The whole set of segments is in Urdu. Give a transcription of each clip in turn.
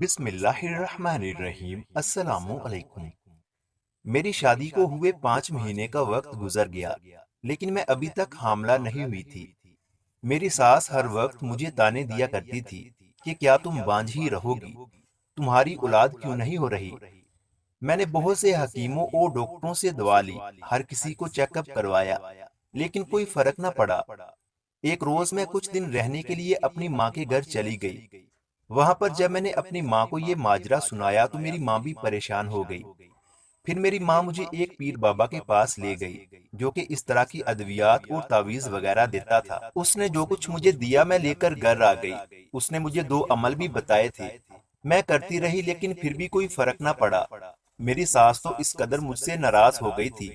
بسم اللہ الرحمن الرحیم۔ السلام علیکم۔ میری شادی کو ہوئے 5 مہینے کا وقت گزر گیا، لیکن میں ابھی تک حاملہ نہیں ہوئی تھی۔ میری ساس ہر وقت مجھے تانے دیا کرتی تھی کہ کیا تم بانجھ ہی رہو گی، تمہاری اولاد کیوں نہیں ہو رہی۔ میں نے بہت سے حکیموں اور ڈاکٹروں سے دعا لی، ہر کسی کو چیک اپ کروایا، لیکن کوئی فرق نہ پڑا۔ ایک روز میں کچھ دن رہنے کے لیے اپنی ماں کے گھر چلی گئی۔ وہاں پر جب میں نے اپنی ماں کو یہ ماجرا سنایا تو میری ماں بھی پریشان ہو گئی۔ پھر میری ماں مجھے ایک پیر بابا کے پاس لے گئی جو کہ اس طرح کی ادویات اور تعویذ وغیرہ دیتا تھا۔ اس نے جو کچھ مجھے دیا میں لے کر گھر آ گئی۔ اس نے مجھے 2 عمل بھی بتائے تھے، میں کرتی رہی لیکن پھر بھی کوئی فرق نہ پڑا۔ میری ساس تو اس قدر مجھ سے ناراض ہو گئی تھی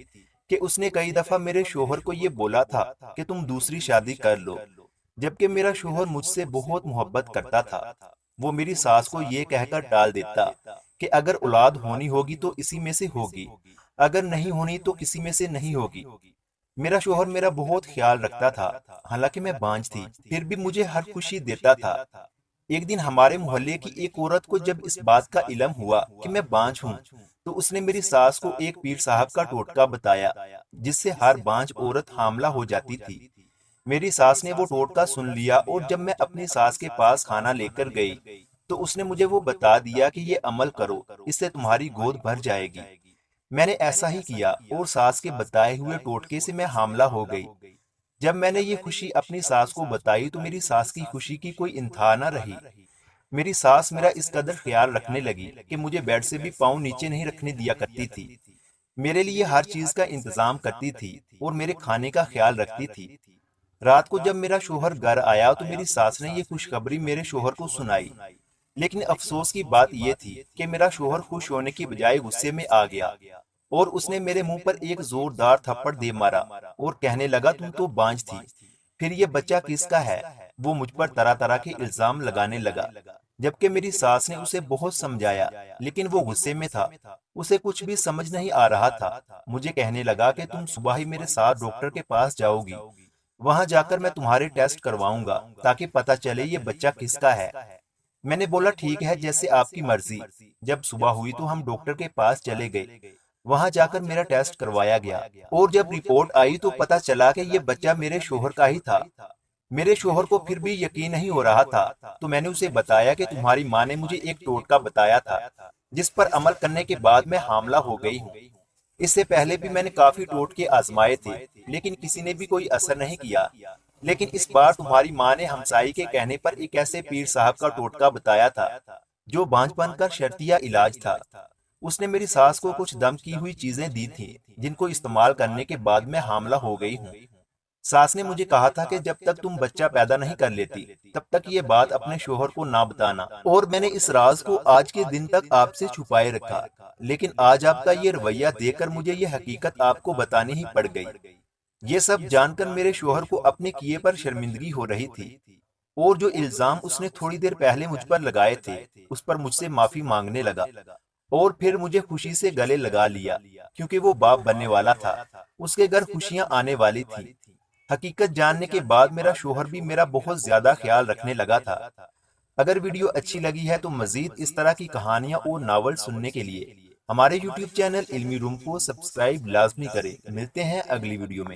کہ اس نے کئی دفعہ میرے شوہر کو یہ بولا تھا کہ تم دوسری شادی کر لو، جبکہ میرا شوہر مجھ سے بہت محبت کرتا تھا۔ وہ میری ساس کو یہ کہہ کر ٹال دیتا کہ اگر اولاد ہونی ہوگی تو اسی میں سے ہوگی، اگر نہیں ہونی تو کسی میں سے نہیں ہوگی۔ میرا شوہر میرا بہت خیال رکھتا تھا، حالانکہ میں بانجھ تھی، پھر بھی مجھے ہر خوشی دیتا تھا۔ ایک دن ہمارے محلے کی ایک عورت کو جب اس بات کا علم ہوا کہ میں بانجھ ہوں تو اس نے میری ساس کو ایک پیر صاحب کا ٹوٹکا بتایا جس سے ہر بانجھ عورت حاملہ ہو جاتی تھی۔ میری ساس نے وہ ٹوٹکا سن لیا اور جب میں اپنی ساس کے پاس کھانا لے کر گئی تو اس نے مجھے وہ بتا دیا کہ یہ عمل کرو، اس سے تمہاری گود بھر جائے گی۔ میں نے ایسا ہی کیا اور ساس کے بتائے ہوئے ٹوٹکے سے میں حاملہ ہو گئی۔ جب میں نے یہ خوشی اپنی ساس کو بتائی تو میری ساس کی خوشی کی کوئی انتہا نہ رہی۔ میری ساس میرا اس قدر خیال رکھنے لگی کہ مجھے بیڈ سے بھی پاؤں نیچے نہیں رکھنے دیا کرتی تھی، میرے لیے ہر چیز کا انتظام کرتی تھی اور میرے کھانے کا خیال رکھتی تھی۔ رات کو جب میرا شوہر گھر آیا تو میری ساس نے یہ خوشخبری میرے شوہر کو سنائی، لیکن افسوس کی بات یہ تھی کہ میرا شوہر خوش ہونے کی بجائے غصے میں آ گیا اور اس نے میرے منہ پر ایک زوردار تھپڑ دے مارا اور کہنے لگا تم تو بانجھ تھی، پھر یہ بچہ کس کا ہے؟ وہ مجھ پر طرح طرح کے الزام لگانے لگا، جبکہ میری ساس نے اسے بہت سمجھایا لیکن وہ غصے میں تھا، اسے کچھ بھی سمجھ نہیں آ رہا تھا۔ مجھے کہنے لگا کہ تم صبح ہی میرے ساتھ ڈاکٹر کے پاس جاؤ گی، وہاں جا کر میں تمہارے ٹیسٹ کرواؤں گا تاکہ پتہ چلے یہ بچہ کس کا ہے۔ میں نے بولا ٹھیک ہے، جیسے آپ کی مرضی۔ جب صبح ہوئی تو ہم ڈاکٹر کے پاس چلے گئے، وہاں جا کر میرا ٹیسٹ کروایا گیا اور جب رپورٹ آئی تو پتہ چلا کہ یہ بچہ میرے شوہر کا ہی تھا۔ میرے شوہر کو پھر بھی یقین نہیں ہو رہا تھا تو میں نے اسے بتایا کہ تمہاری ماں نے مجھے ایک ٹوٹکا بتایا تھا جس پر عمل کرنے کے بعد میں حاملہ ہو گئی ہوں۔ اس سے پہلے بھی میں نے کافی ٹوٹکے آزمائے تھے لیکن کسی نے بھی کوئی اثر نہیں کیا، لیکن اس بار تمہاری ماں نے ہمسائی کے کہنے پر ایک ایسے پیر صاحب کا ٹوٹکا بتایا تھا جو بانجھ پن کا شرطیہ علاج تھا۔ اس نے میری ساس کو کچھ دم کی ہوئی چیزیں دی تھیں جن کو استعمال کرنے کے بعد میں حاملہ ہو گئی ہوں۔ ساس نے مجھے کہا تھا کہ جب تک تم بچہ پیدا نہیں کر لیتی تب تک یہ بات اپنے شوہر کو نہ بتانا، اور میں نے اس راز کو آج کے دن تک آپ سے چھپائے رکھا، لیکن آج آپ کا یہ رویہ دیکھ کر مجھے یہ حقیقت آپ کو بتانی ہی پڑ گئی۔ یہ سب جان کر میرے شوہر کو اپنے کیے پر شرمندگی ہو رہی تھی اور جو الزام اس نے تھوڑی دیر پہلے مجھ پر لگائے تھے اس پر مجھ سے معافی مانگنے لگا اور پھر مجھے خوشی سے گلے لگا لیا کیونکہ وہ باپ بننے والا تھا، اس کے گھر خوشیاں آنے والی تھی۔ حقیقت جاننے کے بعد میرا شوہر بھی میرا بہت زیادہ خیال رکھنے لگا تھا۔ اگر ویڈیو اچھی لگی ہے تو مزید اس طرح کی کہانیاں اور ناول سننے کے لیے ہمارے یوٹیوب چینل علمی روم کو سبسکرائب لازمی کریں۔ ملتے ہیں اگلی ویڈیو میں۔